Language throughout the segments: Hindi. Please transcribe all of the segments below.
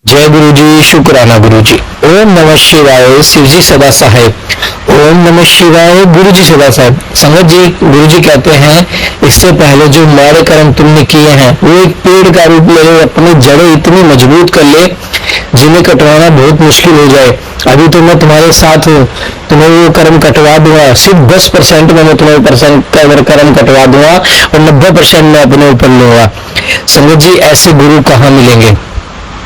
जय गुरु जी, शुक्राना गुरु जी। ओम नमः शिवाय, शिव जी सदा सहाय। ओम नमः शिवाय, गुरु जी सदा साहेब। संगत जी, गुरु जी कहते हैं इससे पहले जो माड़े कर्म तुमने किए हैं वो एक पेड़ का रूप ले ले, अपनी जड़ें इतनी मजबूत कर ले जिन्हें कटवाना बहुत मुश्किल हो जाए। अभी तो मैं तुम्हारे साथ हूँ, तुम्हें वो कर्म कटवा दूंगा। सिर्फ 10% में मैं तुम्हें कर्म कटवा दूंगा और 90% मैं अपने ऊपर लूंगा। संगत जी, ऐसे गुरु कहाँ मिलेंगे?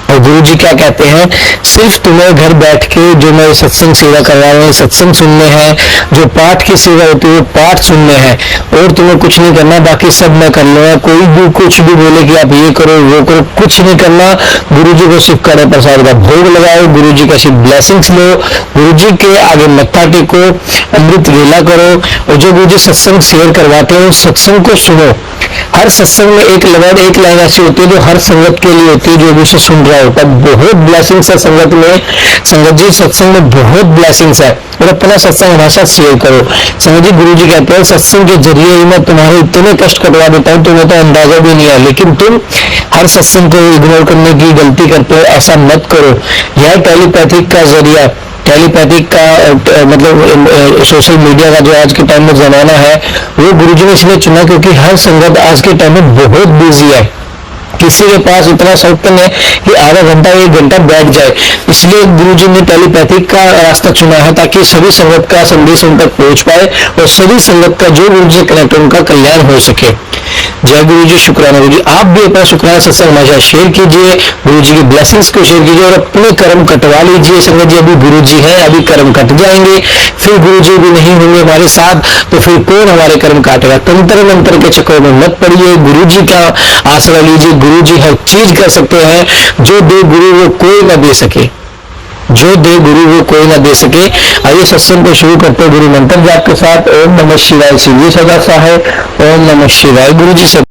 और गुरु जी क्या कहते हैं, सिर्फ तुम्हें घर बैठ के जो मैं सत्संग सेवा करवा रहे हैं सत्संग सुनने हैं, जो पाठ की सेवा होती है वो पाठ सुनने हैं, और तुम्हें कुछ नहीं करना, बाकी सब मैं कर लूंगा। कोई भी कुछ भी बोले कि आप ये करो वो करो, कुछ नहीं करना। गुरु जी को सिर्फ कड़े प्रसाद का भोग लगाओ, गुरु जी का सिर्फ ब्लेसिंग्स लो, गुरु जी के आगे मत्था टेको, अमृत वेला करो, और जो गुरु जी सत्संग शेयर करवाते हैं उस सत्संग को सुनो। हर सत्संग में एक लाइन ऐसी होती है जो हर संगत के लिए होती है, जो भी उसे सुन रहा होता है। बहुत ब्लेसिंग्स है संगत में। संगत जी, सत्संग में बहुत ब्लेसिंग्स है, और अपना सत्संग हमेशा शेयर करो। संगत जी, गुरु जी कहते हैं सत्संग के जरिए ही मैं तुम्हारे इतने कष्ट कटवा देता हूँ, तुम्हें तो अंदाजा भी नहीं है, लेकिन तुम हर सत्संग को इग्नोर करने की गलती करते हो। ऐसा मत करो। यह टेलीपैथिक का जरिया, टेलीपैथिक का मतलब सोशल मीडिया का जो आज के टाइम में जमाना है, वो गुरुजी ने इसलिए चुना क्योंकि हर संगत आज के टाइम में बहुत बिजी है। किसी के पास इतना शौक है कि आधा घंटा 1 घंटा बैठ जाए, इसलिए गुरुजी ने टेलीपैथिक का रास्ता चुना है ताकि सभी संगत का संदेश उन तक पहुंच पाए और सभी संगत का जो गुरु जी कनेक्ट उनका कल्याण हो सके। जय गुरु जी, शुक्राना गुरु जी। आप भी अपना शुक्राना सत्संग हमेशा शेयर कीजिए, गुरु जी की ब्लेसिंग्स को शेयर कीजिए और अपने कर्म कटवा लीजिए। संगत जी, अभी गुरु जी है, अभी कर्म कट जाएंगे, फिर गुरु जी भी नहीं होंगे हमारे साथ, तो फिर कौन हमारे कर्म काटेगा? तंत्र मंत्र के चक्कर में मत पड़िए, गुरु जी का आसरा लीजिए। गुरु जी हर चीज कर सकते हैं, जो दे गुरु वो कोई ना दे सके, जो दे गुरु वो कोई ना दे सके। आइए सत्संग को शुरू करते हैं गुरु मंत्र जाप के साथ। ओम नमः शिवाय, शिव जी सदा सहाय। ओम नमः शिवाय, गुरु जी सदा।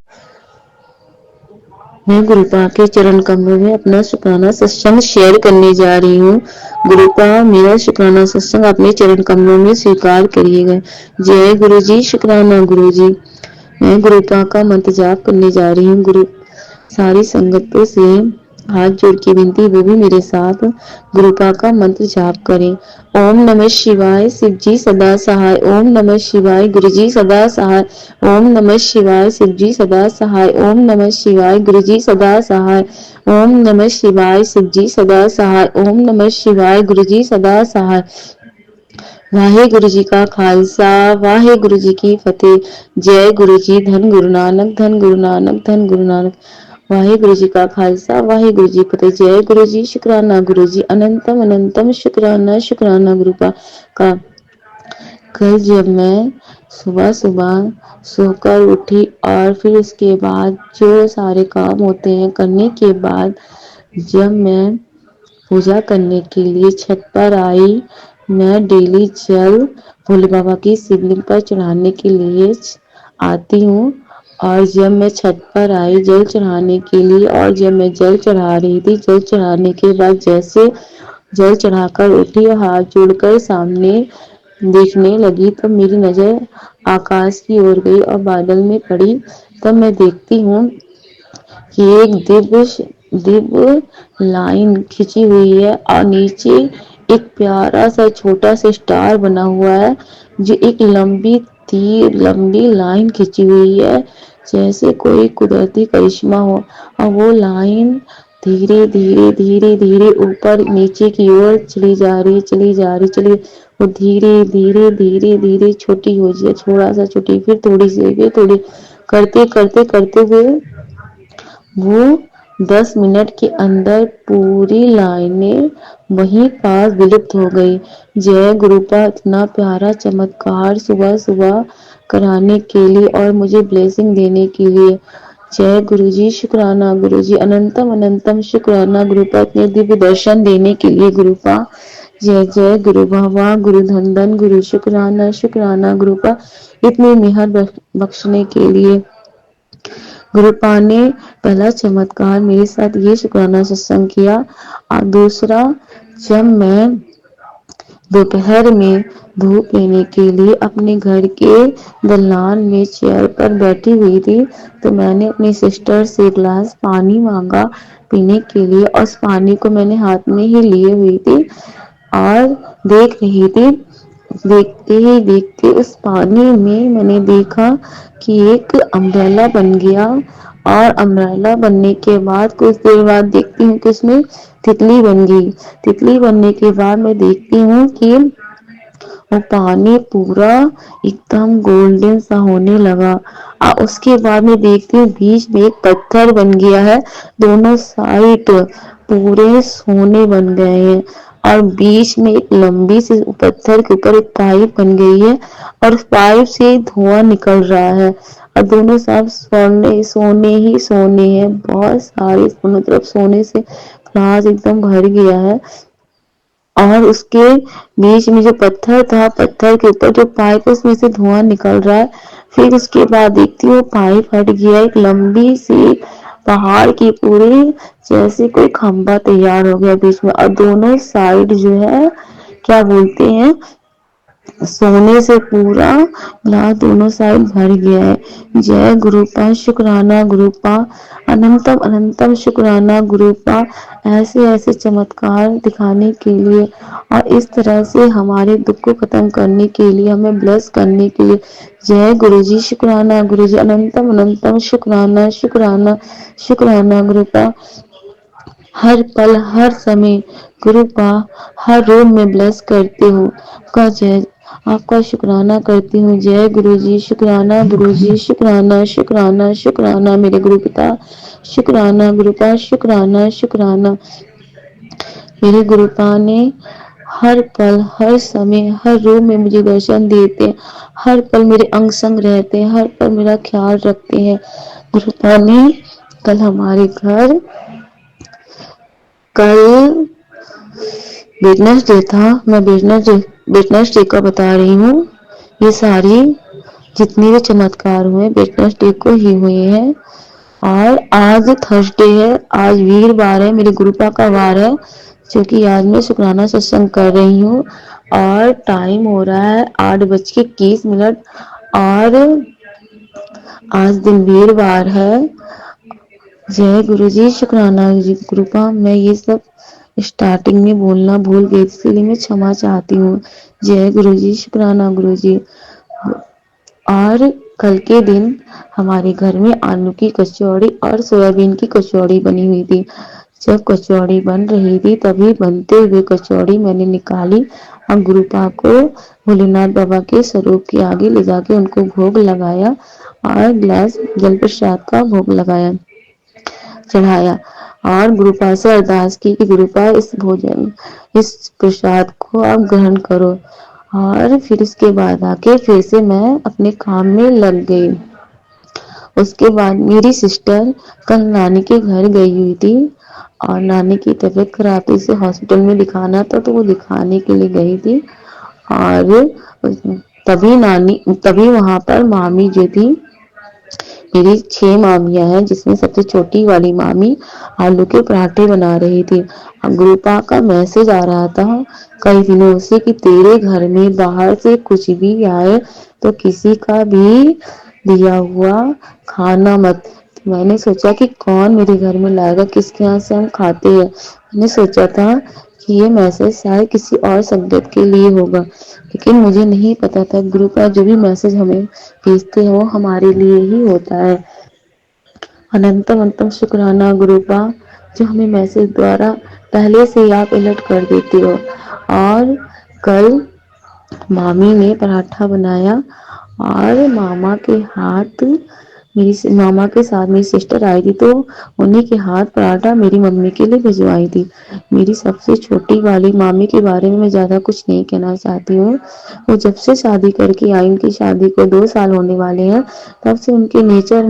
मैं गुरुपा के चरण कमलों में अपना शुक्राना सत्संग शेयर करने जा रही हूँ। गुरुपा, मेरा शुक्राना सत्संग अपने चरण कमलों में स्वीकार करिएगा। जय गुरु जी, शुक्राना गुरु जी। मैं गुरुपा का मंत्र जाप करने जा रही हूँ। गुरु सारी संगतों से हाथ जोड़ के विनती, वो भी मेरे साथ गुरुपा का मंत्र जाप करें। ओम नमः शिवाय, शिव जी सदा सहाय। ओम नमः शिवाय, गुरु जी सदा सहाय। ओम नमः शिवाय, शिव जी सदा सहाय। ओम नमः शिवाय, गुरु जी सदा सहाय। ओम नमः शिवाय, शिव जी सदा सहाय। ओम नमः शिवाय, गुरु जी सदा सहाय। वाहे गुरु जी का खालसा, वाहे गुरु जी की फतेह। जय गुरु जी, धन गुरु नानक, धन गुरु नानक, धन गुरु नानक। वाहे गुरु जी का खालसा, वाहे गुरु जी फतेह। जय गुरु जी, शुक्राना गुरु जी। अनंतम अनंतम शुक्राना, शुक्राना गुरु का। कल जब मैं सुबह सुबह सोकर उठी और फिर उसके बाद जो सारे काम होते हैं करने के बाद जब मैं पूजा करने के लिए छत पर आई, मैं डेली जल भोले बाबा की शिवलिंग पर चढ़ाने के लिए आती हूँ। और जब मैं छत पर आई जल चढ़ाने के लिए, और जब मैं जल चढ़ा रही थी, जल चढ़ाने के बाद जैसे जल चढ़ाकर उठी और हाथ जोड़कर सामने देखने लगी, तब मेरी नजर आकाश की ओर गई और बादल में पड़ी। तब मैं देखती हूँ कि एक दिव्य लाइन खिंची हुई है और नीचे एक प्यारा सा छोटा सा स्टार बना हुआ है, जो एक लंबी लाइन खिंची हुई है, जैसे कोई कुदरती करिश्मा हो। और वो लाइन धीरे धीरे धीरे धीरे ऊपर नीचे की ओर चली जा रही। वो धीरे धीरे धीरे धीरे छोटी हो जाए, थोड़ा सा छोटी, फिर थोड़ी सी, फिर थोड़ी, करते हुए वो 10 मिनट के अंदर पूरी लाइनें वहीं पास विलुप्त हो गई। जय गुरुपा, इतना प्यारा चमत्कार सुबह सुबह कराने के लिए और मुझे ब्लेसिंग देने के लिए। जय गुरु जी, शुक्राना गुरु जी। अनंतम अनंतम शुक्राना गुरुपा, इतने दिव्य दर्शन देने के लिए गुरुपा। जय जय गुरु बाबा, गुरु धन गुरु, शुक्राना शुक्राना गुरुपा, इतनी मेहर बख्शने के लिए। गुरुपा ने पहला चमत्कार मेरे साथ ये शुक्राना सत्संग किया। और दूसरा, जब मैं दोपहर में धूप लेने के लिए अपने घर के दलान में चेयर पर बैठी हुई थी, तो मैंने अपनी सिस्टर से ग्लास पानी मांगा, पीने के लिए, और उस पानी को मैंने हाथ में ही लिए हुई थी और देख रही थी। देखते ही देखते उस पानी में मैंने देखा कि एक अम्ब्रेला बन गया, और अम्ब्रेला बनने के बाद कुछ देर बाद देखती हूँ कि उसमें तितली बन गई। तितली बनने के बाद मैं देखती हूँ कि वो पानी पूरा एकदम गोल्डन सा होने लगा, और उसके बाद मैं देखती हूँ बीच में एक पत्थर बन गया है, दोनों साइड पूरे सोने बन गए हैं, और बीच में एक लंबी सी पत्थर के ऊपर एक पाइप बन गई है, और पाइप से धुआं निकल रहा है, और दोनों साइड सोने सोने ही सोने हैं, बहुत सारे दोनों तरफ सोने से क्लास एकदम भर गया है। और उसके बीच में जो पत्थर था, पत्थर के ऊपर जो पाइप है उसमें से धुआं निकल रहा है। फिर उसके बाद देखती हूँ पाइप हट गया, एक लंबी सी पहाड़ की पूरी जैसे कोई खंबा तैयार हो गया बीच में, और दोनों साइड जो है क्या बोलते हैं सोने से पूरा ग्लास दोनों साइड भर गया है। जय गुरुपा शुक्राना गुरुपा, अनंतम अनंतम शुक्राना गुरुपा, ऐसे ऐसे चमत्कार दिखाने के लिए और इस तरह से हमारे दुख को खत्म करने के लिए, हमें ब्लेस करने के लिए। जय गुरु जी, शुक्राना गुरु जी, अनंतम अनंतम शुक्राना शुक्राना शुक्राना गुरुपा। हर पल हर समय गुरुपा हर रूम में ब्लेस करते हो। आपका शुक्राना करती हूँ। जय गुरु जी, शुक्राना गुरु जी, शुक्राना शुक्राना शुक्राना मेरे गुरु पिता, शुक्राना गुरुपा, शुक्राना शुक्राना। मेरे गुरुपा ने हर पल हर समय हर रूम में मुझे दर्शन देते हैं, हर पल मेरे अंग संग रहते हैं, हर पल मेरा ख्याल रखते हैं। गुरुपा ने कल हमारे घर कल वेडनेसडे था, मैं वेडनेसडे का बता रही हूँ। ये सारी जितने भी चमत्कार हुए वेडनेसडे को ही हुए हैं। और आज थर्सडे है, आज वीरवार है, मेरे गुरुपा का वार है, जो कि आज मैं शुक्राना सत्संग कर रही हूँ। और टाइम हो रहा है 8:21 और आज दिन वीरवार है। जय गुरु जी, शुक्राना जी गुरुपा। मैं ये सब स्टार्टिंग में बोलना भूल गई, इसलिए मैं क्षमा चाहती हूँ। जय गुरु जी, शुक्राना गुरु जी। और कल के दिन हमारे घर में आलू की कचौड़ी और सोयाबीन की कचौड़ी बनी हुई थी। जब कचौड़ी बन रही थी तभी बनते हुए कचौड़ी मैंने निकाली और गुरुपा को भोलेनाथ बाबा के स्वरूप के आगे ले जाके उनको भोग लगाया और ग्लास जल प्रसाद का भोग लगाया चढ़ाया और गुरुपा से अरदास की कि गुरुपा इस भोजन इस प्रसाद को आप ग्रहण करो। और फिर इसके बाद आके फिर से मैं अपने काम में लग गई। उसके बाद मेरी सिस्टर कल नानी के घर गई हुई थी और नानी की तबीयत खराब थी, इसे हॉस्पिटल में दिखाना था तो वो दिखाने के लिए गई थी। और तभी वहां पर मामी जो थी, मेरी 6 मामियां हैं जिसमें सबसे छोटी वाली मामी आलू के पराठे बना रही थी। गुरुपा का मैसेज आ रहा था कई दिनों से कि तेरे घर में बाहर से कुछ भी आए तो किसी का भी दिया हुआ खाना मत। मैंने सोचा कि कौन मेरे घर में लाएगा, किसके यहाँ से हम खाते हैं। मैंने सोचा था कि ये मैसेज शायद किसी और संगत के लिए होगा, लेकिन मुझे नहीं पता था गुरु का जो भी मैसेज हमें भेजते हैं वो हमारे लिए ही होता है। अनंतम अनंतम शुक्राना गुरुपा, जो हमें मैसेज द्वारा पहले से ही आप अलर्ट कर देते हो। और कल मामी ने पराठा बनाया और मामा के साथ मेरी सिस्टर आई थी तो उन्हीं के हाथ पराठा मेरी मम्मी के लिए भिजवाई थी। मेरी सबसे छोटी वाली मामी के बारे में मैं ज़्यादा कुछ नहीं कहना चाहती हूँ। वो जब से शादी करके आई, उनकी शादी को 2 साल होने वाले हैं, तब से उनके नेचर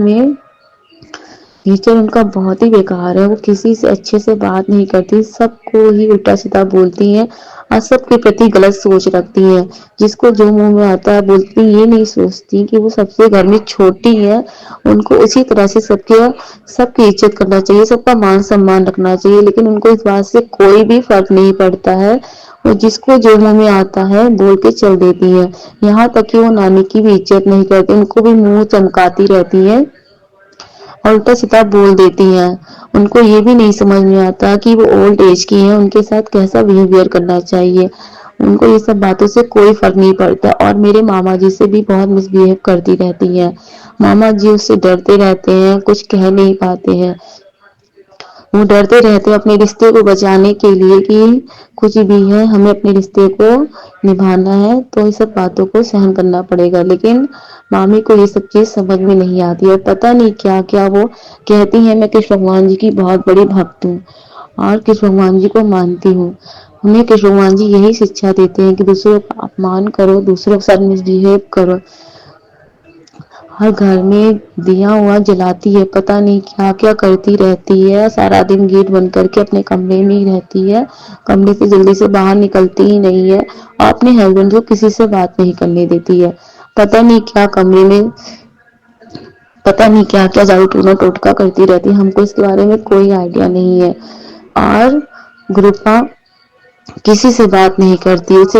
उनका बहुत ही बेकार है। वो किसी से अच्छे से बात नहीं करती, सबको ही उल्टा सीधा बोलती हैं और सबके प्रति गलत सोच रखती हैं। जिसको जो मुंह में आता है बोलती, ये नहीं सोचती कि वो सबसे घर में छोटी है, उनको उसी तरह से सबकी इज्जत करना चाहिए, सबका मान सम्मान रखना चाहिए। लेकिन उनको इस बात से कोई भी फर्क नहीं पड़ता है, वो जिसको जो मुंह में आता है बोल के चल देती है। यहाँ तक कि वो नानी की भी इज्जत नहीं करती, उनको भी मुंह चमकाती रहती है। और उल्टा सीधा बोल देती हैं। उनको ये भी नहीं समझ में आता कि वो ओल्ड एज की हैं, उनके साथ कैसा बिहेवियर करना चाहिए। उनको ये सब बातों से कोई फर्क नहीं पड़ता। और मेरे मामा जी से भी बहुत मिसबिहेव करती रहती हैं। मामा जी उससे डरते रहते हैं, कुछ कह नहीं पाते हैं। वो डरते रहते हैं अपने रिश्ते को बचाने के लिए कि कुछ भी है हमें अपने रिश्ते को निभाना है, तो इस सब बातों को सहन करना पड़ेगा। लेकिन मामी को ये सब चीज समझ में नहीं आती और पता नहीं क्या क्या वो कहती हैं। मैं कृष्ण भगवान जी की बहुत बड़ी भक्त हूँ और कृष्ण भगवान जी को मानती हूँ। हमें कृष्ण भगवान जी यही शिक्षा देते हैं कि दूसरों का अपमान करो, दूसरों के साथ मिसबिहेव करो। हर घर में दिया हुआ जलाती है, पता नहीं क्या क्या करती रहती है। सारा दिन गेट बंद करके अपने कमरे में ही रहती है, कमरे से जल्दी से बाहर निकलती ही नहीं है और अपने हस्बैंड को किसी से बात नहीं करने देती है। पता नहीं क्या कमरे में पता नहीं क्या क्या जादू टूना टोटका करती रहती है, हमको इसके बारे में कोई आइडिया नहीं है। और गुरुपा किसी से बात नहीं करती, उसे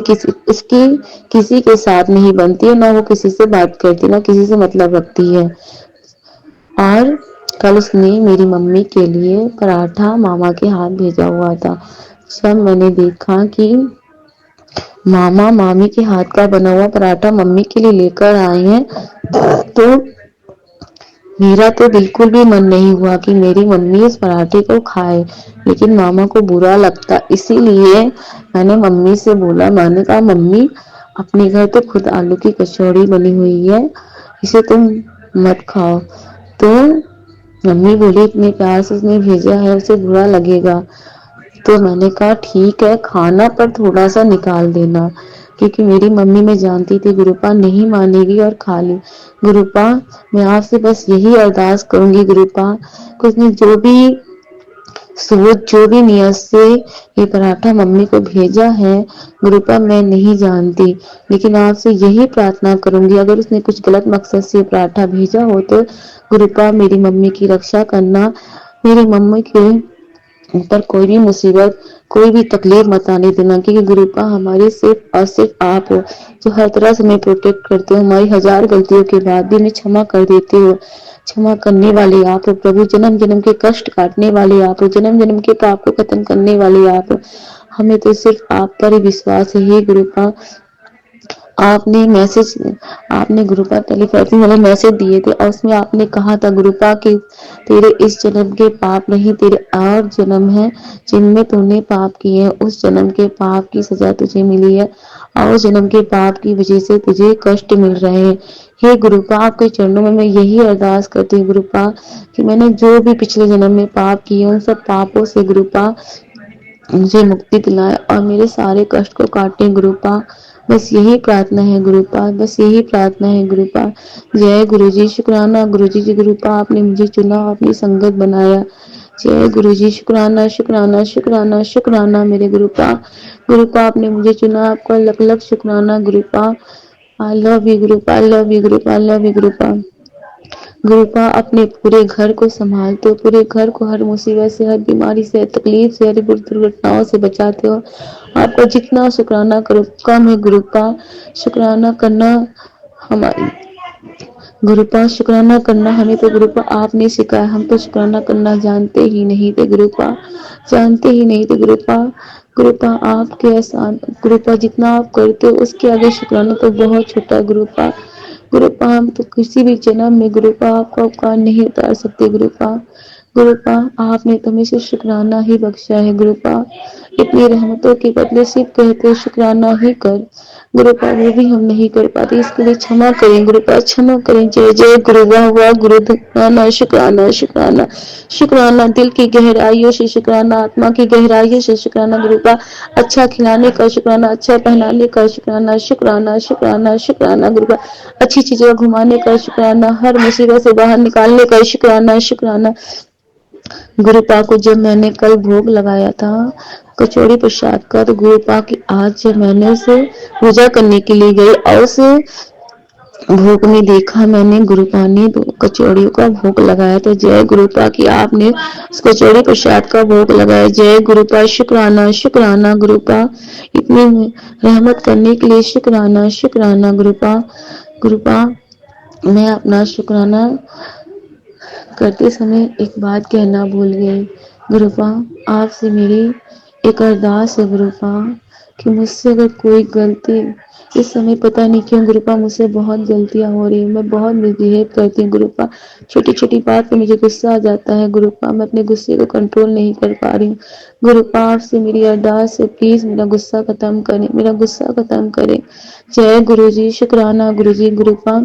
उसकी किसी के साथ नहीं बनती है, ना वो किसी से बात करती, ना किसी से मतलब रखती है। और कल उसने मेरी मम्मी के लिए पराठा मामा के हाथ भेजा हुआ था। जब मैंने देखा कि मामा मामी के हाथ का बना हुआ पराठा मम्मी के लिए लेकर आए हैं, तो मेरा तो बिल्कुल भी मन नहीं हुआ कि मेरी मम्मी इस पराठे को खाए। लेकिन मामा को बुरा लगता, इसीलिए मैंने मम्मी से बोला, मैंने कहा मम्मी अपने घर तो खुद आलू की कचौड़ी बनी हुई है, इसे तुम मत खाओ। तो मम्मी बोली इतने प्यार से उसने भेजा है, उसे बुरा लगेगा। तो मैंने कहा ठीक है, खाना पर थोड़ा सा निकाल देना, क्योंकि मेरी मम्मी मैं जानती थी गुरुपा नहीं मानेगी और खा ली। गुरुपा मैं आपसे बस यही अरदास करूंगी गुरुपा, उसने जो भी सोच जो भी नियत से ये पराठा मम्मी को भेजा है गुरुपा मैं नहीं जानती, लेकिन आपसे यही प्रार्थना करूंगी अगर उसने कुछ गलत मकसद से पराठा भेजा हो तो गुरुपा मेरी मम्मी की रक्षा करना, मेरी मम्मी के ऊपर कोई भी मुसीबत कोई भी तकलीफ मत आने देना, क्योंकि गुरुपा हमारे सिर्फ और सिर्फ आप हो जो हर तरह से हमें प्रोटेक्ट करते हो। हमारी हजार गलतियों के बाद भी हमें क्षमा कर देते हो, क्षमा करने वाले आप हो प्रभु। जन्म जन्म के कष्ट काटने वाले आप हो, जन्म जन्म के पाप को खत्म करने वाले आप हो। हमें तो सिर्फ आप पर ही विश्वास है। हे गुरुपा आपने गुरुपा टेलीपैथी वाले मैसेज दिए थे और उसमें आपने कहा था गुरुपा कि तेरे इस जन्म के पाप नहीं, तेरे और जन्म है जिनमें तूने पाप किए हैं, उस जन्म के पाप की सजा तुझे मिली है और जन्म के पाप की वजह से तुझे कष्ट मिल रहे हैं। हे गुरुपा आपके चरणों में मैं यही अरदास करती हूँ गुरुपा कि मैंने जो भी पिछले जन्म में पाप किए उन सब पापों से गुरुपा मुझे मुक्ति दिलाए और मेरे सारे कष्ट को काटे गुरुपा। बस यही प्रार्थना है गुरुपा, बस यही प्रार्थना है गुरुपा। जय गुरु जी, शुक्राना गुरु जी गुरुपा आपने मुझे चुना, अपनी संगत बनाया। जय गुरु जी, शुक्राना शुक्राना शुक्राना शुक्राना मेरे गुरुपा। गुरुपा आपने मुझे चुना, आपका लख लख शुक्राना Gurupa. I love you Gurupa, I love you Gurupa, I love you Gurupa. Gurupa अपने पूरे घर को संभालते हो, पूरे घर को हर मुसीबत से, हर बीमारी से, तकलीफ से, हर बुरी दुर्घटनाओं से बचाते हो। आपका जितना शुक्राना करो कम है गुरुपा। शुक्राना करना हमारी गुरुपा, शुक्राना करना हमें तो गुरुपा आपने सिखाया, हम तो शुक्राना करना जानते ही नहीं थे गुरुपा, जानते ही नहीं थे गुरुपा। गुरुपा आपके एहसान गुरुपा जितना आप करते हो उसके आगे शुक्राना तो बहुत छोटा गुरुपा। गुरुपा हम तो किसी भी जन्म में गुरुपा आपका उपकार नहीं उतार सकते गुरुपा। गुरुपा आपने तो हमें सिर्फ शुक्राना ही बख्शा है गुरुपा। इतनी रहमतों के बदले सिर्फ कहते हो शुक्राना ही कर गुरुपा, वो भी हम नहीं कर पाते, इसके लिए क्षमा करें गुरुपा, क्षमा करें। जय जय गुरु वाह वाह गुरु धन्यवाद, शुक्राना शुक्राना शुक्राना, दिल की गहराइयों से शुक्राना, आत्मा की गहराइयों से शुक्राना गुरुपा। अच्छा खिलाने का शुक्राना, अच्छा पहनाने का शुक्राना, शुक्राना शुक्राना शुक्राना गुरुपा। अच्छी चीजों घुमाने का शुक्राना, हर मुसीबत से बाहर निकालने का शुक्राना शुक्राना गुरुपा को। जब मैंने कल भोग लगाया था कचौड़ी प्रसाद का, तो गुरुपा की आज जब मैंने उसे पूजा करने के लिए गई और उस भोग में देखा मैंने गुरुपा ने कचौड़ियों का भोग लगाया, तो जय गुरुपा की आपने उस कचौड़ी प्रसाद का भोग लगाया। जय गुरुपा, शुक्राना शुक्राना गुरुपा, इतनी रहमत करने के लिए शुक्राना शुक्राना गुरुपा। गुरुपा मैं अपना शुक्राना करते समय एक बात कहना भूल गए। गुरुपा आपसे मेरी एक अरदास है गुरुपा कि मुझसे अगर कोई गलती इस समय पता नहीं क्यों गुरुपा मुझसे बहुत गलतियां हो रही है, मैं बहुत मिसबिहेव करती हूँ गुरुपा, छोटी छोटी बात पे मुझे गुस्सा आ जाता है गुरुपा, मैं अपने गुस्से को कंट्रोल नहीं कर पा रही हूँ गुरुपा। आपसे मेरी अरदास है प्लीज मेरा गुस्सा खत्म करें, मेरा गुस्सा खत्म करें। जय गुरु जी, शुक्राना गुरु जी। गुरुपा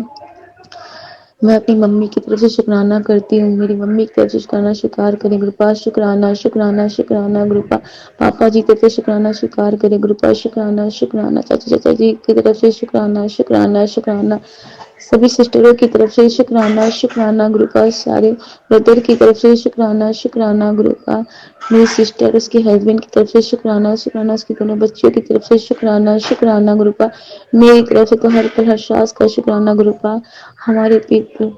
मैं अपनी मम्मी की तरफ से शुक्राना करती हूँ, मेरी मम्मी की तरफ से शुक्राना स्वीकार करें गुरुपा, शुक्राना शुक्राना शुक्राना गुरुपा। पापा जी की तरफ से शुक्राना स्वीकार करें गुरुपा, शुक्राना शुक्राना। चाचा चाचा जी की तरफ से शुक्राना शुक्राना शुक्राना। सभी सिस्टरों की तरफ से शुक्राना शुक्राना गुरुपा, सारे ब्रदर की तरफ से शुक्राना शुक्राना गुरुपा, मेरी सिस्टर उसके हस्बैंड की तरफ से शुक्राना शुक्राना, उसके दोनों बच्चों की तरफ से शुक्राना शुक्राना गुरुपा, मेरी तरफ से तो हर पल हर सांस का शुक्राना गुरुपा। हमारे पीपल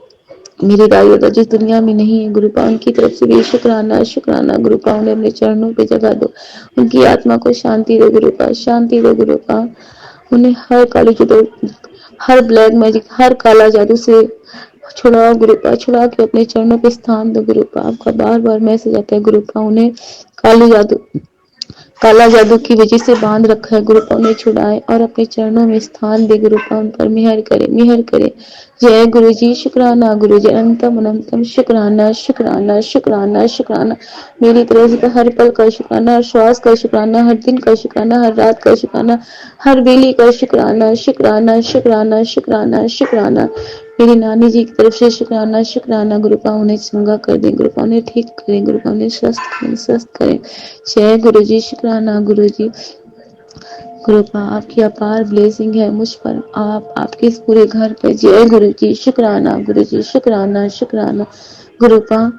मेरे दाई दादा जिस दुनिया में नहीं है गुरुपा, उनकी तरफ से भी शुक्राना शुक्राना गुरुपा, उन्हें अपने चरणों पे जगह दो, उनकी आत्मा को शांति दो गुरुपा, शांति दो गुरुपा। उन्हें हर काली जादू, हर ब्लैक मैजिक, हर काला जादू से छुड़ाओ गुरुपा, छुड़ा के अपने चरणों पे स्थान दो गुरुपा। आपका बार बार मैसेज आता है गुरुपा, उन्हें काला जादू की वजह से बांध रखा है गुरुपा, उन्हें छुड़ाए और अपने चरणों में स्थान दे गुरुपा, उन पर मेहर करे मेहर करे। जय गुरु जी, शुक्राना गुरु जी, अनंतम अनंतम शुक्राना शुक्राना शुक्राना शुक्राना। मेरी तरफ से तो हर पल का शुक्राना, हर श्वास का शुक्राना, हर दिन का शुक्राना, हर रात का शुक्राना, हर बेली का शुक्राना शुक्राना शुक्राना शुक्राना शुक्राना। मेरी नानी जी की तरफ से शुक्राना शुक्राना गुरुपा, उन्हें चंगा कर दें गुरुपा, उन्हें ठीक करें गुरुपा, उन्हें स्वस्थ करें स्वस्थ करें। जय गुरु जी, शुक्राना गुरु जी। गुरुपा आपकी अपार ब्लेसिंग है मुझ पर, आपके इस पूरे घर पर। जय गुरु जी, शुक्राना गुरु जी, शुक्राना शुक्राना गुरुपा।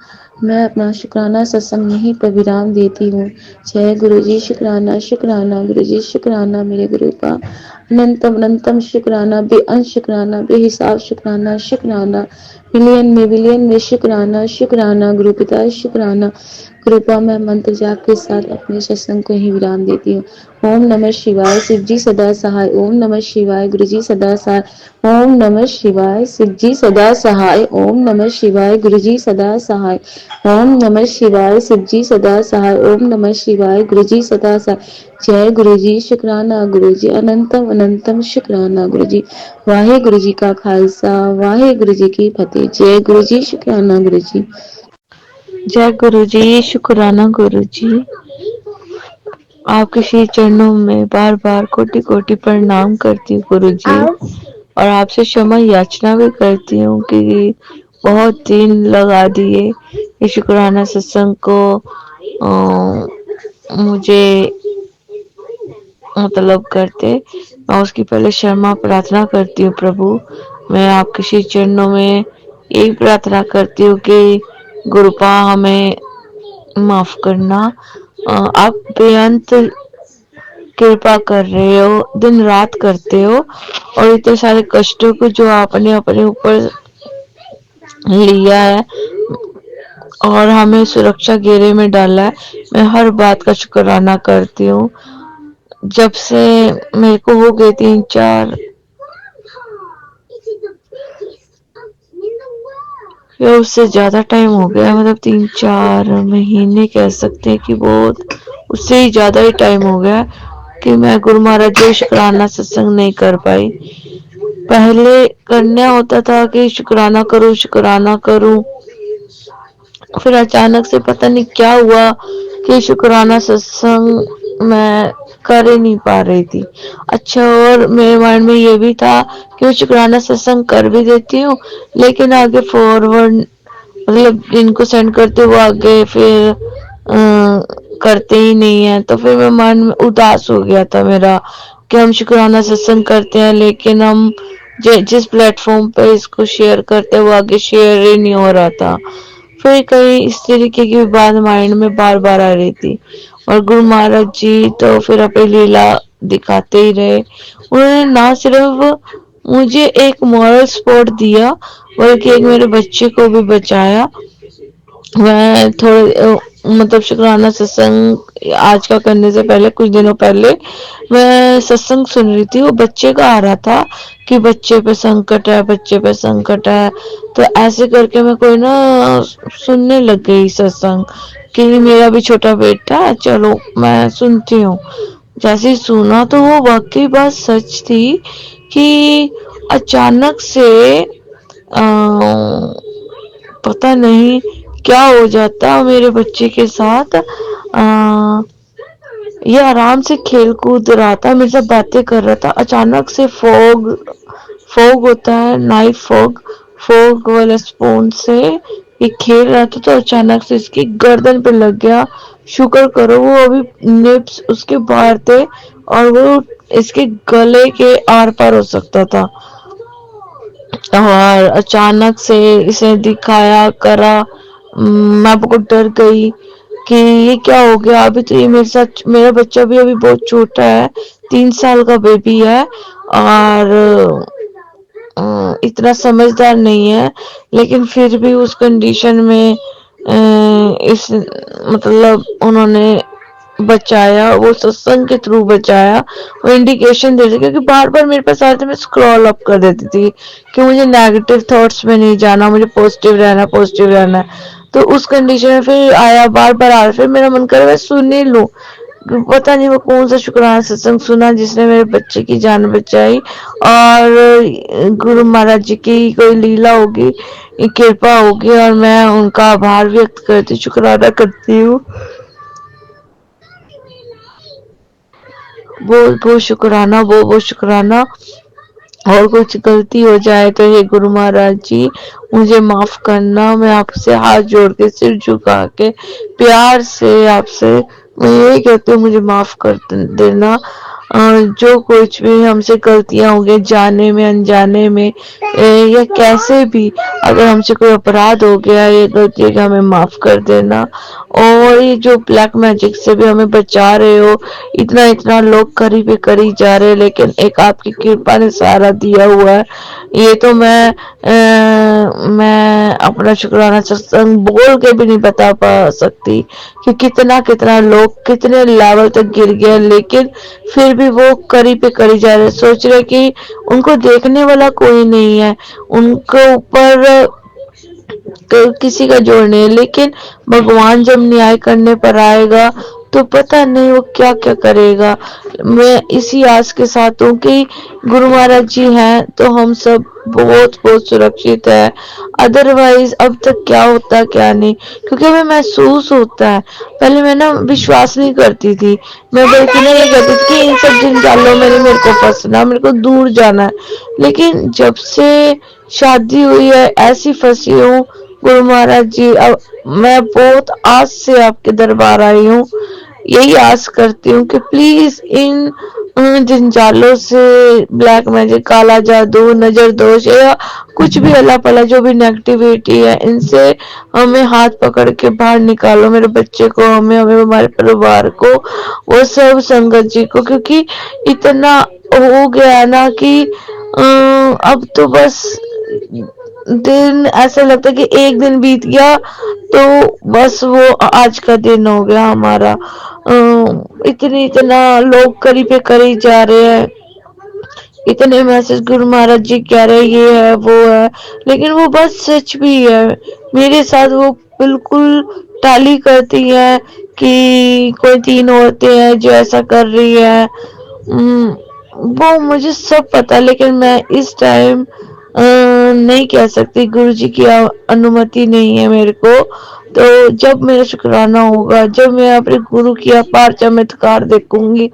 मैं अपना शुक्राना सत्संग यहीं पर विराम देती हूँ। जय गुरु जी, शुक्राना शुक्राना गुरु जी, शुक्राना मेरे गुरुपा, अनंतम अनंतम शुक्राना, बेअंत शुक्राना, बेहिसाब शुक्राना शुक्राना, मिलियन में शुक्राना शुक्राना गुरु पिता शुक्राना। कृपा मैं मंत्र जाप के साथ अपने सत्संग को ही विराम देती हूँ। ओम नमः शिवाय, शिव जी सदा सहाय। ओम नमः शिवाय, गुरु जी सदा सहाय। ओम नमः शिवाय, शिव जी सदा सहाय। ओम नमः शिवाय, गुरु जी सदा सहाय। ओम नमः शिवाय, शिव जी सदा सहाय। ओम नमः शिवाय, गुरु जी सदा सहाय। जय गुरु जी, शुक्राना गुरु जी, अनंतम अनंतम शुक्राना गुरु जी। वाहे गुरु जी का खालसा, वाहे गुरु जी की फतेह। जय गुरु जी, शुक्राना गुरु जी। जय गुरु जी, शुक्राना गुरु जी। आपके श्री चरणों में बार बार कोटि कोटि प्रणाम करती हूँ गुरु जी, और आपसे क्षमा याचना भी करती हूँ कि बहुत दिन लगा दिए ये शुक्राना सत्संग को मुझे मतलब करते। मैं उसकी पहले क्षमा प्रार्थना करती हूँ प्रभु। मैं आपके श्री चरणों में यही प्रार्थना करती हूँ कि गुरुपा हमें माफ करना। आप बेअंत कृपा कर रहे हो, दिन रात करते हो, और इतने सारे कष्टों को जो आपने अपने ऊपर लिया है और हमें सुरक्षा घेरे में डाला है, मैं हर बात का शुक्राना करती हूँ। जब से मेरे को हो गए 3-4 या उससे ज्यादा टाइम हो गया, मतलब 3-4 महीने कह सकते हैं कि बहुत उससे ही ज्यादा ही टाइम हो गया कि मैं गुरु महाराज जी शुक्राना सत्संग नहीं कर पाई। पहले करना होता था कि शुक्राना करूं, फिर अचानक से पता नहीं क्या हुआ कि शुक्राना सत्संग मैं कर ही नहीं पा रही थी। अच्छा, और मेरे माइंड में ये भी था कि मैं शुक्राना सत्संग कर भी देती हूँ, लेकिन आगे फॉरवर्ड मतलब इनको सेंड करते वो आगे फिर करते ही नहीं है। तो फिर मेरे मन में उदास हो गया था मेरा कि हम शुक्राना सत्संग करते हैं, लेकिन हम जिस प्लेटफॉर्म पे इसको शेयर करते हैं वो आगे शेयर ही नहीं हो रहा था। फिर कई इस तरीके की बात माइंड में बार बार आ रही थी, और गुरु महाराज जी तो फिर अपनी लीला दिखाते ही रहे। उन्होंने ना सिर्फ मुझे एक मॉरल सपोर्ट दिया, बल्कि एक मेरे बच्चे को भी बचाया। मैं थोड़े मतलब शुक्राना सत्संग आज का करने से पहले कुछ दिनों पहले मैं सत्संग सुन रही थी। वो बच्चे का आ रहा था कि बच्चे पे संकट है, बच्चे पे संकट है। तो ऐसे करके मैं कोई ना सुनने लग गई सत्संग कि मेरा भी छोटा बेटा है, चलो मैं सुनती हूँ। जैसे ही सुना तो वो वाकई बात सच थी कि अचानक से पता नहीं क्या हो जाता मेरे बच्चे के साथ। ये आराम से खेल कूद रहा था, मेरे साथ बातें कर रहा था। अचानक से फॉग फॉग होता है, नाइट फॉग, फॉग वाला स्पून से ये खेल रहा था तो अचानक से इसकी गर्दन पे लग गया। शुक्र करो वो अभी निप्स उसके बाहर थे और वो इसके गले के आर पार हो सकता था। और अचानक से इसे दिखाया करा। मैं बहुत डर गई कि ये क्या हो गया। अभी तो ये मेरे साथ, मेरा बच्चा भी अभी बहुत छोटा है, 3 साल का बेबी है और इतना समझदार नहीं है, लेकिन फिर भी उस कंडीशन में इस मतलब उन्होंने बचाया, वो सत्संग के थ्रू बचाया। वो इंडिकेशन दे रहे, क्योंकि बार बार मेरे पास आ रहे थे, मैं स्क्रॉल अप कर देती थी कि मुझे नेगेटिव थॉट्स में नहीं जाना, मुझे पॉजिटिव रहना, पॉजिटिव रहना है। तो उस कंडीशन में फिर आया, बार बार आ रहा, फिर मेरा मन कर रहा है सुन ही लूं। पता नहीं वो कौन सा शुक्राना सत्संग सुना जिसने मेरे बच्चे की जान बचाई। और गुरु महाराज जी की कोई लीला होगी, कृपा होगी, और मैं उनका आभार व्यक्त करती, शुक्राना करती हूँ। बहुत बहुत शुक्राना, बहुत बहुत शुक्राना। और कुछ गलती हो जाए तो हे गुरु महाराज जी मुझे माफ करना। मैं आपसे हाथ जोड़ के, सिर झुका के, प्यार से आपसे मैं यही कहती हूँ, मुझे माफ कर देना। जो कुछ भी हमसे गलतियां हो गई, जाने में, अनजाने में, या कैसे भी, अगर हमसे कोई अपराध हो गया, ये गलती का हमें माफ कर देना। और ये जो ब्लैक मैजिक से भी हमें बचा रहे हो, इतना इतना लोग करी पे करी जा रहे, लेकिन एक आपकी कृपा ने सहारा दिया हुआ है। ये तो मैं अपना शुक्राना सत्संग बोल के भी नहीं बता पा सकती कि कितना कितना लोग कितने लेवल तक गिर गए, लेकिन फिर भी वो करी पे करी जा रहे, सोच रहे कि उनको देखने वाला कोई नहीं है, उनको ऊपर किसी का जोर नहीं है। लेकिन भगवान जब न्याय करने पर आएगा तो पता नहीं वो क्या क्या करेगा। मैं इसी आस के साथ हूँ कि गुरु महाराज जी हैं तो हम सब बहुत बहुत सुरक्षित है। अदरवाइज अब तक क्या होता क्या नहीं, क्योंकि हमें महसूस होता है। पहले मैं ना विश्वास नहीं करती थी, मैं बल्कि ना ये कहती थी कि इन सब जंजालों में मेरे को फंसना, मेरे को दूर जाना है। लेकिन जब से शादी हुई है ऐसी फंसी हूँ गुरु महाराज जी। अब मैं बहुत आस से आपके दरबार आई हूँ, यही आस करती हूँ कि प्लीज इन जंजालों से, ब्लैक मैजिक, काला जादू, नजर दोष या कुछ भी अल्लाह पला जो भी नेगेटिविटी है, इनसे हमें हाथ पकड़ के बाहर निकालो, मेरे बच्चे को, हमें हमें हमारे परिवार को, वो सब संगत जी को। क्योंकि इतना हो गया ना कि अब तो बस दिन ऐसा लगता है कि एक दिन बीत गया तो बस वो आज का दिन हो गया हमारा। इतनी इतना लोग करी पे करी जा रहे हैं, इतने मैसेज गुरु महाराज जी कह रहे ये है वो है, लेकिन वो बस सच भी है। मेरे साथ वो बिल्कुल टाली करती है कि कोई 3 औरतें हैं जो ऐसा कर रही है। वो मुझे सब पता है, लेकिन मैं इस टाइम नहीं कह सकती, गुरु जी की अनुमति नहीं है मेरे को। तो जब मेरा शुक्राना होगा, जब मैं अपने गुरु की अपार चमत्कार देखूंगी,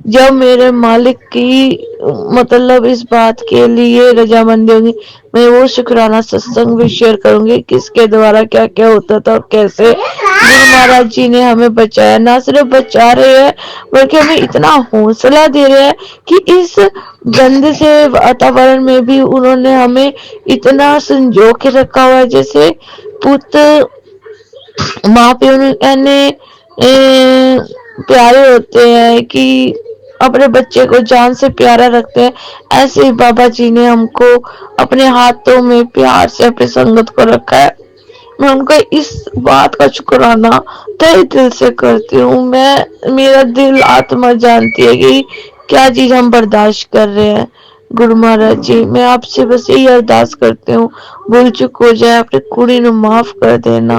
जब मेरे मालिक की मतलब इस बात के लिए रजामंदी होगी, मैं वो शुक्राना सत्संग भी शेयर करूंगी किसके द्वारा क्या क्या होता था और कैसे गुरु महाराज जी ने हमें बचाया। ना सिर्फ बचा रहे हैं बल्कि हमें इतना हौसला दे रहे हैं कि इस गंदे से वातावरण में भी उन्होंने हमें इतना संजो के रखा हुआ है। जैसे पुत्र माँ प्यारे ने प्यारे होते हैं कि अपने बच्चे को जान से प्यारा रखते हैं, ऐसे ही बाबा जी ने हमको अपने हाथों में प्यार से अपनी संगत को रखा है। मैं उनका इस बात का शुक्राना तहे दिल से करती हूँ। मेरा दिल आत्मा जानती है कि क्या चीज हम बर्दाश्त कर रहे हैं। गुरु महाराज जी, मैं आपसे बस यही अरदास करती हूँ, भूल चूक हो जाए अपनी कुड़ी नु माफ कर देना।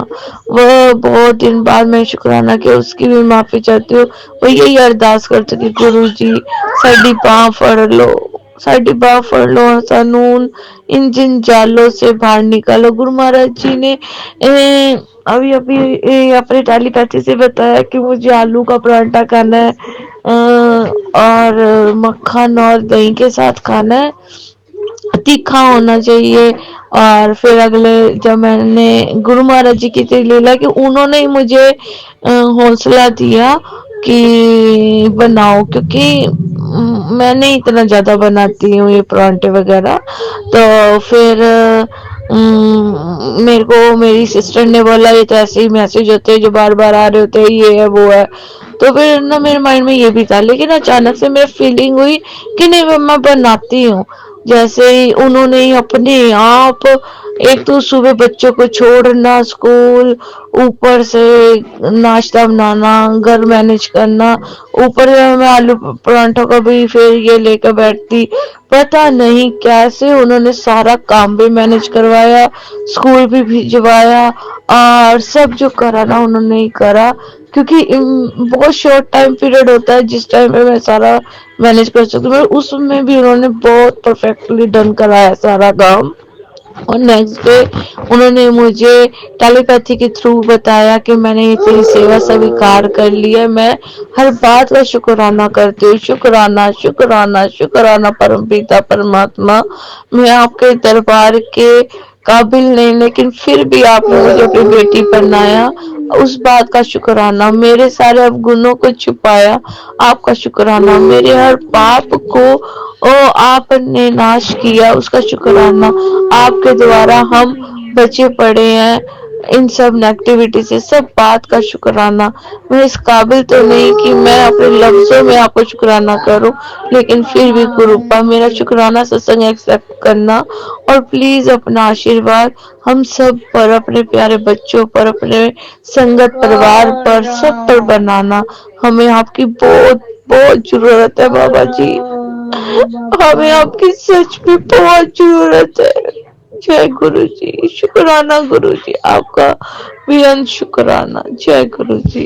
वह बहुत दिन बाद मैं शुक्राना किया, उसकी भी माफी चाहती हूँ। वो यही अरदास करती कि गुरु जी साडी बांह फड़ लो, साडी बांह फड़ लो और सानू इन जिन जालों से बाहर निकालो। गुरु महाराज जी ने अभी अभी अपनी टेलीपैथी से बताया कि मुझे आलू का पराठा खाना है, और मक्खन और दही के साथ खाना है, तीखा होना चाहिए। और फिर अगले जब मैंने गुरु महाराज जी की लीला कि उन्होंने ही मुझे हौसला दिया कि बनाओ, क्योंकि मैं नहीं इतना ज्यादा बनाती हूँ ये परांठे वगैरह। तो फिर मेरे को मेरी सिस्टर ने बोला ये तो ऐसे ही मैसेज होते हैं जो बार बार आ रहे होते हैं, ये है वो है। तो फिर ना मेरे माइंड में ये भी था, लेकिन अचानक से मेरे फीलिंग हुई कि नहीं मैं बनाती हूँ। जैसे ही उन्होंने ही अपने आप, एक तो सुबह बच्चों को छोड़ना स्कूल, ऊपर से नाश्ता बनाना, घर मैनेज करना, ऊपर से मैं आलू परांठों का भी फिर ये लेकर बैठती। पता नहीं कैसे उन्होंने सारा काम भी मैनेज करवाया, स्कूल भी भिजवाया, और सब जो करा ना उन्होंने ही करा। क्योंकि बहुत शॉर्ट टाइम पीरियड होता है जिस टाइम पे मैं सारा मैनेज कर सकती हूँ, उसमें भी उन्होंने बहुत परफेक्टली डन कराया सारा काम। और नेक्स्ट डे उन्होंने मुझे टेलीपैथी के थ्रू बताया कि मैंने ये तेरी सेवा स्वीकार कर ली है। मैं हर बात का शुक्राना करती हूँ, शुक्राना शुक्राना शुक्राना परम पिता परमात्मा। मैं आपके दरबार के काबिल नहीं, लेकिन फिर भी आपने मुझे अपनी बेटी बनाया, उस बात का शुक्राना। मेरे सारे अवगुणों को छुपाया, आपका शुक्राना। मेरे हर पाप को आपने नाश किया, उसका शुक्राना। आपके द्वारा हम बचे पड़े हैं इन सब नेगेटिविटी से, सब बात का शुक्राना। मैं इस काबिल तो नहीं कि मैं अपने लफ्जों में आपको शुक्राना करूं, लेकिन फिर भी गुरुपा मेरा शुक्राना सत्संग एक्सेप्ट करना, और प्लीज अपना आशीर्वाद हम सब पर, अपने प्यारे बच्चों पर, अपने संगत परिवार पर, सब पर बनाना। हमें आपकी बहुत बहुत जरूरत है बाबा जी, हमें आपकी सच में बहुत जरूरत है। जय गुरु जी, शुक्राना गुरु जी, आपका बेअंत शुक्राना। जय गुरु जी।